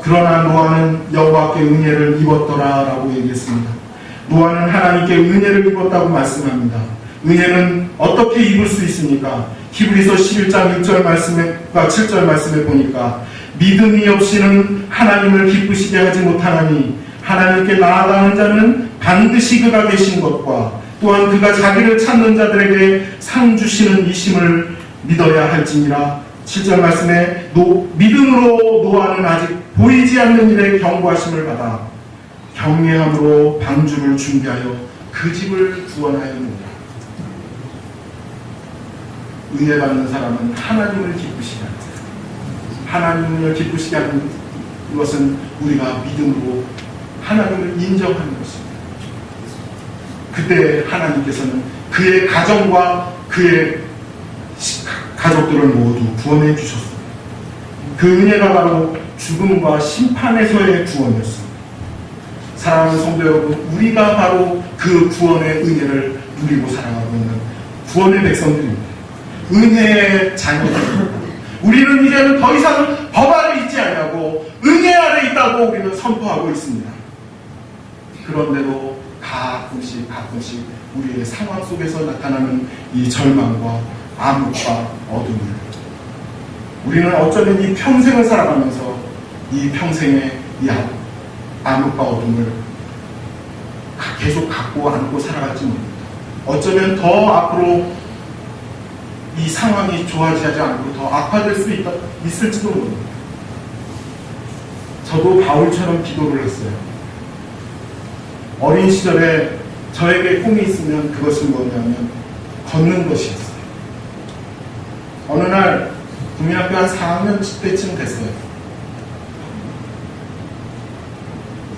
그러나 노아는 여호와께 은혜를 입었더라 라고 얘기했습니다. 노아는 하나님께 은혜를 입었다고 말씀합니다. 은혜는 어떻게 입을 수 있습니까? 히브리서 11장 6절 말씀과 7절 말씀에 보니까 믿음이 없이는 하나님을 기쁘시게 하지 못하나니 하나님께 나아가는 자는 반드시 그가 계신 것과 또한 그가 자기를 찾는 자들에게 상 주시는 이심을 믿어야 할지니라. 7절 말씀에 믿음으로 노아는 아직 보이지 않는 일에 경고하심을 받아 경외함으로 방주를 준비하여 그 집을 구원하였느니라. 은혜 받는 사람은 하나님을 기쁘시게 하는 사람. 하나님을 기쁘시게 하는 것은 우리가 믿음으로 하나님을 인정하는 것입니다. 그때 하나님께서는 그의 가정과 그의 가족들을 모두 구원해 주셨습니다. 그 은혜가 바로 죽음과 심판에서의 구원이었습니다. 사랑하는 성도 여러분, 우리가 바로 그 구원의 은혜를 누리고 살아가고 있는 구원의 백성들입니다. 은혜의 자녀들입니다. 우리는 이제는 더 이상 법 아래 있지 않냐고 은혜 아래 있다고 우리는 선포하고 있습니다. 그런데도 가끔씩 우리의 상황 속에서 나타나는 이 절망과 암흑과 어둠을 우리는 어쩌면 이 평생을 살아가면서 이 평생의 이 암흑과 어둠을 계속 갖고 안고 살아갈지 모릅니다. 어쩌면 더 앞으로 이 상황이 좋아지지 않고 더 악화될 수 있을지도 모릅니다. 저도 바울처럼 기도를 했어요. 어린 시절에 저에게 꿈이 있으면 그것은 뭐냐면 걷는 것이었어요. 어느 날 국민학교 한 4학년 때쯤 됐어요.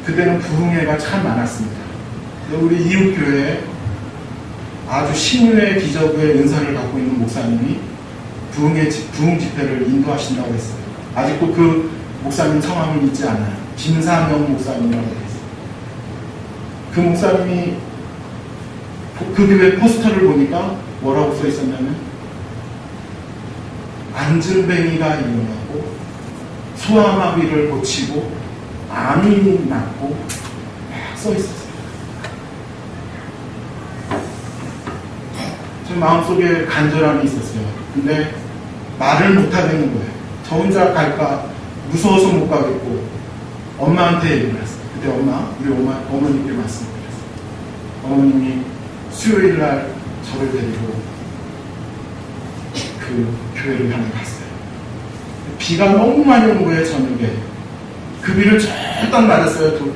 그때는 부흥회가 참 많았습니다. 우리 이웃교회에 아주 신유의 기적의 은사를 갖고 있는 목사님이 부흥 집회를 인도하신다고 했어요. 아직도 그 목사님 성함을 잊지 않아요. 김사명 목사님이라고 했어요. 그 목사님이 그 교회 포스터를 보니까 뭐라고 써 있었냐면 안진뱅이가 일어나고 소아마비를 고치고 암이 났고 막 써 있었어요. 제 마음속에 간절함이 있었어요. 근데 말을 못하겠는 거예요. 저 혼자 갈까 무서워서 못 가겠고 엄마한테 얘기를 했어요. 그때 우리 어머니께 말씀드렸어요. 어머님이 수요일 날 저를 데리고 그 교회를 향해 갔어요. 비가 너무 많이 오는 거예요, 저녁에. 그 비를 쫄딱 맞았어요. 두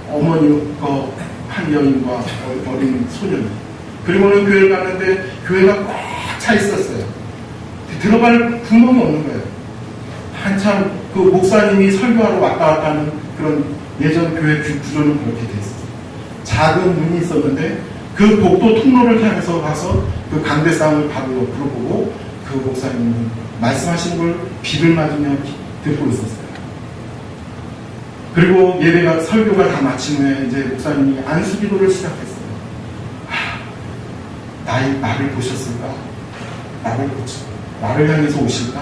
어머니와 한 여인과 어린 소년이. 그리고는 교회를 갔는데 교회가 꽉 차 있었어요. 들어갈 구멍이 없는 거예요. 한참 그 목사님이 설교하러 왔다 갔다 하는 그런 예전 교회 구조는 그렇게 돼 있었어요. 작은 문이 있었는데 그 복도 통로를 향해서 가서 그 강대상을 바로 옆으로 보고 그 목사님은 말씀하시는 걸 비를 맞으며 듣고 있었어요. 그리고 예배가 설교가 다 마친 후에 이제 목사님이 안수기도를 시작했어요. 나를 보셨을까? 나를 향해서 오실까?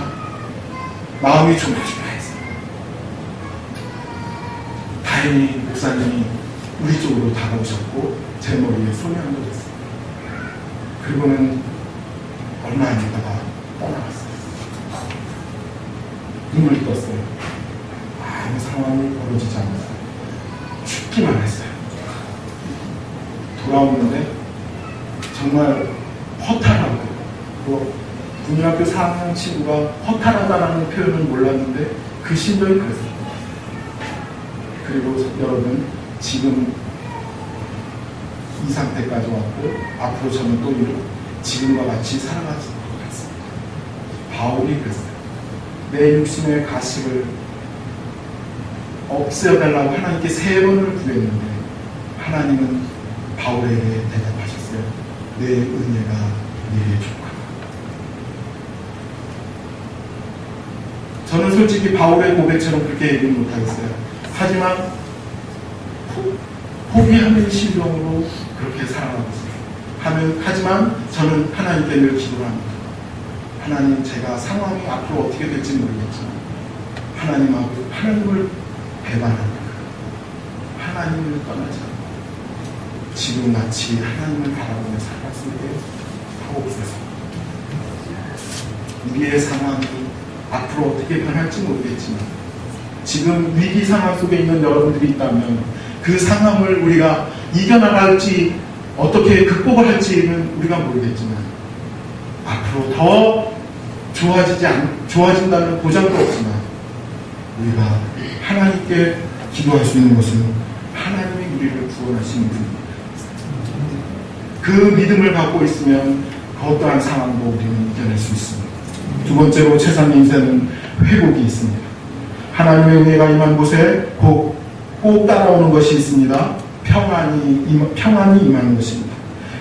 마음이 조마조마했어요. 다행히 목사님이 우리 쪽으로 다가오셨고 제 머리에 손을 얹어줬어요. 그리고는 얼마 안 있다가 떠나갔어요. 눈을 떴어요. 아무 상황이 벌어지지 않았어요. 죽기만 했어요. 돌아오는데 정말 허탈하고 국민학교 4학년 친구가 허탈하다라는 표현은 몰랐는데 그 심정이 그랬어요. 그리고 여러분 지금 이 상태까지 왔고 앞으로 저는 또 지금과 같이 살아갈 것 같습니다. 바울이 그랬어요. 내 육신의 가식을 없애달라고 하나님께 3번을 구했는데 하나님은 바울에게 대답하셨어요. 내 은혜가 네게 족하다. 저는 솔직히 바울의 고백처럼 그렇게 얘기는 못하겠어요. 하지만 포기하는 심정으로 그렇게 살아가고 있어요. 하지만 저는 하나님께 늘 기도를 합니다. 하나님, 제가 상황이 앞으로 어떻게 될지 모르겠지만 하나님을 배반합니다. 하나님을 떠나지 않고 지금 마치 하나님을 바라보며 살아갈 수 있게 하옵소서. 우리의 상황이 앞으로 어떻게 변할지 모르겠지만 지금 위기 상황 속에 있는 여러분들이 있다면 그 상황을 우리가 이겨나갈지 어떻게 극복을 할지는 우리가 모르겠지만 앞으로 더 좋아진다는 보장도 없지만 우리가 하나님께 기도할 수 있는 것은 하나님이 우리를 구원하시는 분입니다. 그 믿음을 갖고 있으면 그 어떠한 상황도 우리는 이겨낼 수 있습니다. 두 번째로 최상의 인생은 회복이 있습니다. 하나님의 은혜가 임한 곳에 꼭 따라오는 것이 있습니다. 평안이 임하는 것입니다.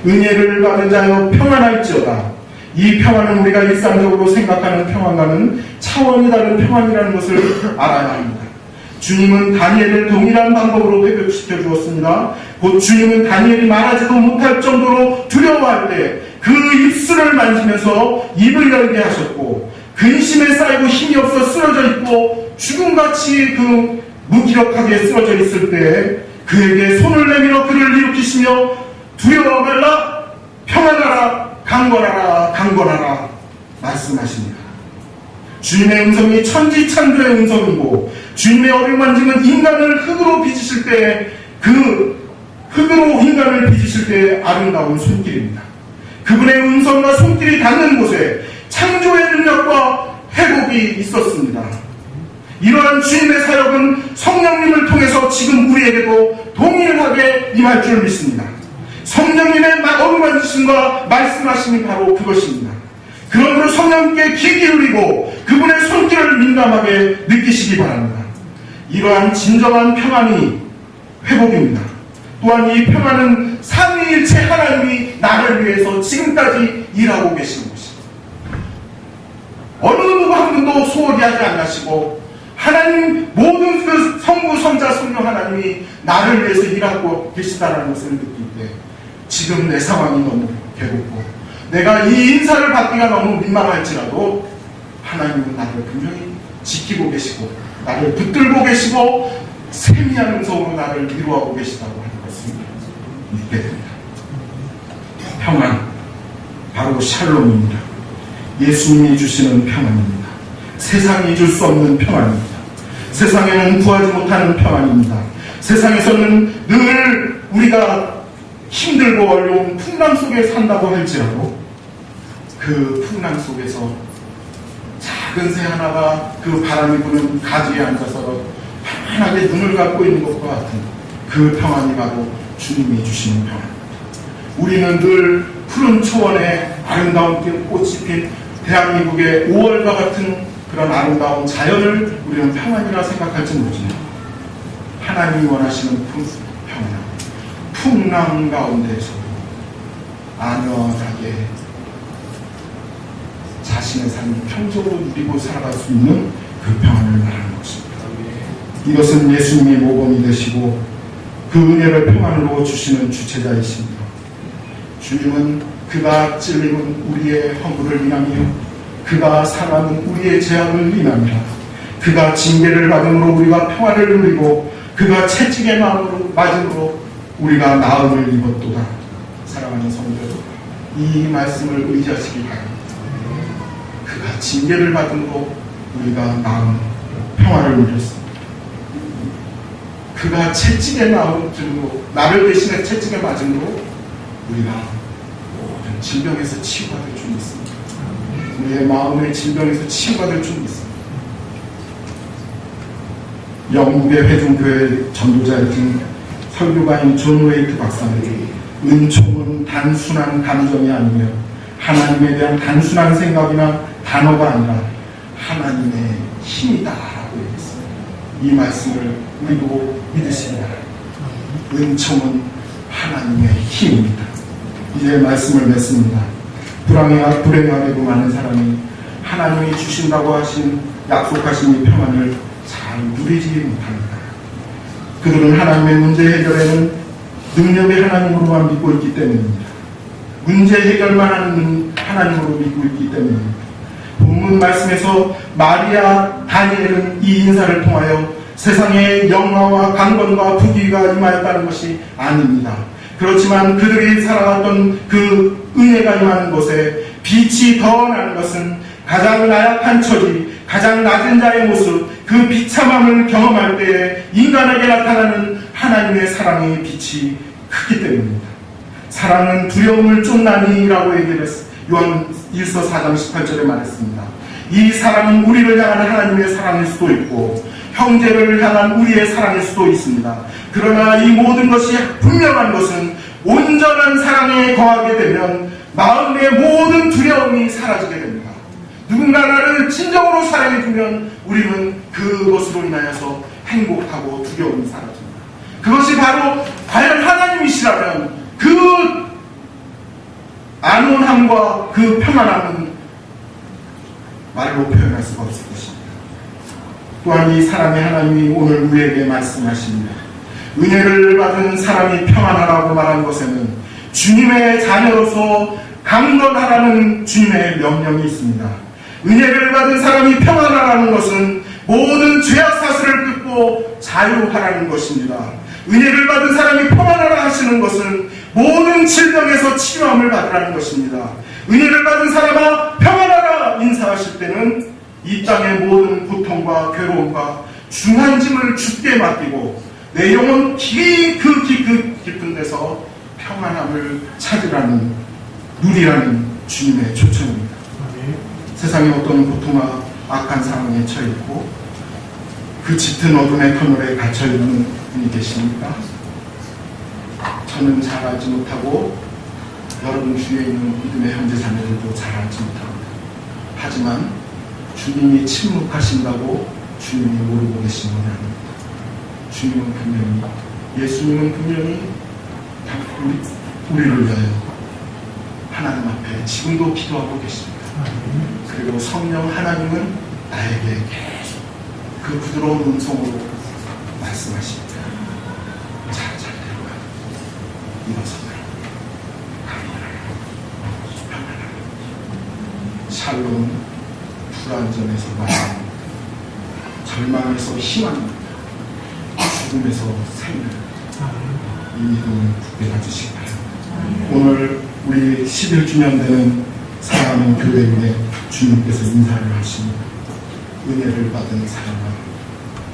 은혜를 받은 자여 평안할지어다. 이 평안은 우리가 일상적으로 생각하는 평안과는 차원이 다른 평안이라는 것을 알아야 합니다. 주님은 다니엘을 동일한 방법으로 회복시켜 주었습니다. 곧 주님은 다니엘이 말하지도 못할 정도로 두려워할 때 그 입술을 만지면서 입을 열게 하셨고 근심에 쌓이고 힘이 없어 쓰러져 있고 죽음같이 그 무기력하게 쓰러져 있을 때 그에게 손을 내밀어 그를 일으키시며 두려워 말라 평안하라 강건하라 말씀하십니다. 주님의 음성이 천지창조의 음성이고 주님의 어루만짐은 인간을 흙으로 빚으실 때 그 흙으로 인간을 빚으실 때 아름다운 손길입니다. 그분의 음성과 손길이 닿는 곳에 창조의 능력과 회복이 있었습니다. 이러한 주님의 사역은 성령님을 통해서 지금 우리에게도 동일하게 임할 줄 믿습니다. 성령님의 어루만지심과 말씀하심이 바로 그것입니다. 그러므로 성령님께 귀 기울이고 그분의 손길을 민감하게 느끼시기 바랍니다. 이러한 진정한 평안이 회복입니다. 또한 이 평안은 삼위일체 하나님이 나를 위해서 지금까지 일하고 계시는 것입니다. 어느 누구 한 분도 소홀히 하지 않으시고 하나님 모든 그 성부, 성자, 성령 하나님이 나를 위해서 일하고 계시다는 것을 느낄 때 지금 내 상황이 너무 괴롭고 내가 이 인사를 받기가 너무 민망할지라도 하나님은 나를 분명히 지키고 계시고 나를 붙들고 계시고 세미한 음성으로 나를 위로하고 계시다고 하는 것을 믿게 됩니다. 평안, 바로 샬롬입니다. 예수님이 주시는 평안입니다. 세상이 줄 수 없는 평안입니다. 세상에는 구하지 못하는 평안입니다. 세상에서는 늘 우리가 힘들고 어려운 풍랑 속에 산다고 할지라도 그 풍랑 속에서 작은 새 하나가 그 바람이 부는 가지에 앉아서 편안하게 눈을 감고 있는 것과 같은 그 평안이 바로 주님이 주시는 평안입니다. 우리는 늘 푸른 초원에 아름다운 꽃이 핀 대한민국의 5월과 같은 그런 아름다운 자연을 우리는 평안이라 생각할지 모르지만 하나님이 원하시는 평안, 풍랑 가운데에서도 안연하게 자신의 삶을 평정으로 누리고 살아갈 수 있는 그 평안을 말하는 것입니다. 이것은 예수님이 모범이 되시고 그 은혜를 평안으로 주시는 주체자이십니다. 주님은 그가 찔림은 우리의 허물을 인하며 그가 상함은 우리의 죄악을 인하며 그가 징계를 받음으로 우리가 평안을 누리고 그가 채찍에 맞음으로 우리가 나음을 입었도다. 사랑하는 성도, 이 말씀을 의지하시기 바랍니다. 그가 징계를 받음으로 우리가 나음 평안을 누렸습니다. 그가 채찍에 맞음으로 나를 대신해 채찍에 맞음으로 우리가 모든 질병에서 치유받을 줄 믿습니다. 우리의 마음의 질병에서 치유받을 줄 믿습니다. 영국의 회중교회 전도자이신 설교가인 존 웨이트 박사는 은총은 단순한 감정이 아니며 하나님에 대한 단순한 생각이나 단어가 아니라 하나님의 힘이다라고 얘기했습니다. 이 말씀을 우리도 믿으시기 바랍니다. 은총은 하나님의 힘입니다. 이제 말씀을 맺습니다. 불행하게도 많은 사람이 하나님이 주신다고 하신 약속하신 이 평안을 잘 누리지 못합니다. 그들은 하나님의 문제 해결에는 능력의 하나님으로만 믿고 있기 때문입니다. 문제 해결만 하는 하나님으로 믿고 있기 때문입니다. 본문 말씀에서 마리아, 다니엘은 이 인사를 통하여 세상의 영화와 강건과 부귀가 임하였다는 것이 아닙니다. 그렇지만 그들이 살아갔던 그 은혜가 임하는 곳에 빛이 더 나는 것은 가장 나약한 처지, 가장 낮은 자의 모습, 그 비참함을 경험할 때에 인간에게 나타나는 하나님의 사랑의 빛이 크기 때문입니다. 사랑은 두려움을 쫓나니라고 얘기를 했습니다. 요한 1서 4장 18절에 말했습니다. 이 사랑은 우리를 향한 하나님의 사랑일 수도 있고 형제를 향한 우리의 사랑일 수도 있습니다. 그러나 이 모든 것이 분명한 것은 온전한 사랑에 거하게 되면 마음의 모든 두려움이 사라지게 됩니다. 누군가 나를 진정으로 사랑해주면 우리는 그것으로 인하여서 행복하고 두려움이 사라집니다. 그것이 바로 과연 하나님이시라면 그 안온함과 그 평안함은 말로 표현할 수가 없을 것입니다. 또한 이 사랑의 하나님이 오늘 우리에게 말씀하십니다. 은혜를 받은 사람이 평안하라고 말한 것에는 주님의 자녀로서 강건하라는 주님의 명령이 있습니다. 은혜를 받은 사람이 평안하라는 것은 모든 죄악 사슬을 끊고 자유하라는 것입니다. 은혜를 받은 사람이 평안하라 하시는 것은 모든 질병에서 치유함을 받으라는 것입니다. 은혜를 받은 사람아 평안하라 인사하실 때는 이 땅의 모든 고통과 괴로움과 중한 짐을 주께 맡기고 내 영혼 깊은 데서 평안함을 찾으라는 누리라는 주님의 초청입니다. 세상에 어떤 고통과 악한 상황에 처해있고 그 짙은 어둠의 터널에 갇혀있는 분이 계십니까? 저는 잘 알지 못하고 여러분 주위에 있는 믿음의 형제 자매들도 잘 알지 못합니다. 하지만 주님이 침묵하신다고 주님이 모르고 계신 건 아닙니다. 주님은 분명히, 예수님은 분명히 우리를 위하여 하나님 앞에 지금도 기도하고 계십니다. 그리고 성령 하나님은 나에게 계속 그 부드러운 음성으로 말씀하십니다. 잘 데려가 일어서라 평안하라. 샬롬 불안전에서 말합니다. 절망에서 희망입니다. 죽음에서 살리는 이 믿음을 붙게 해주시기 바랍니다. 오늘 우리 11주년 되는 사랑하는 교회에 주님께서 인사를 하시니 은혜를 받은 사랑과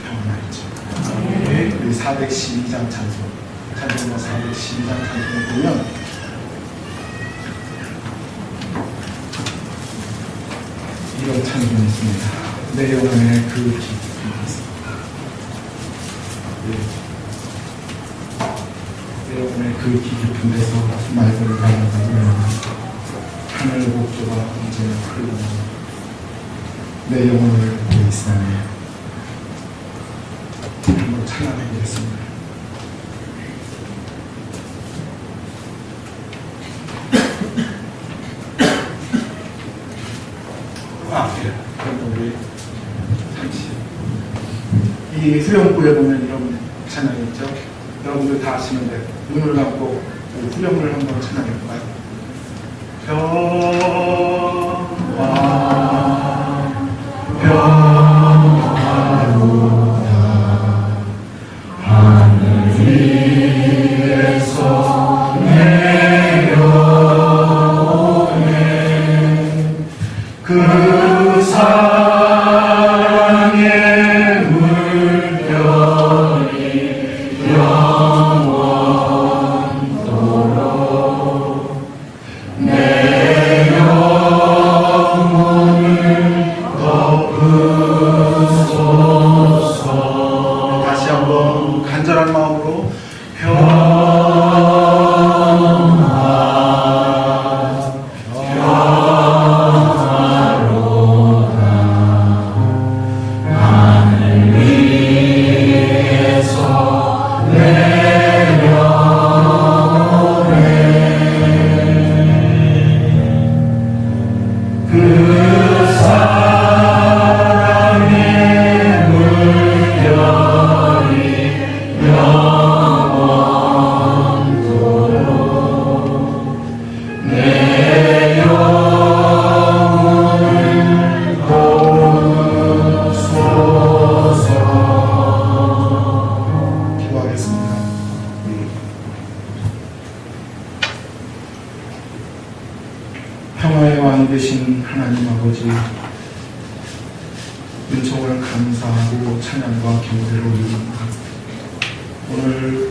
평안하였죠. 우리 412장 찬송가 412장 찬송을 보면 이런 찬송이 있습니다. 내 영혼의 그 깊은 데서 내 영혼의 그 깊은 데서 말들을 나눠가며 하늘 목조가 언제나 흘러나오며 내 영혼을 보고 있사오며 한번 찬양해 보겠습니다. 그럼 우리 잠시 이 수영구에 보면 이런 찬양이 있죠. 여러분들 다 아시는데 눈을 감고 후렴을 한번 찬양해 볼까요? 평화로다 하늘 위에서 내려오네 그 사랑의 물결이 영원토록 내 영혼을 덮으소서. 다시 한번 간절한 마음으로 평화의 왕이 되신 하나님 아버지, 은총을 감사하고 찬양과 경배로 드립니다. 오늘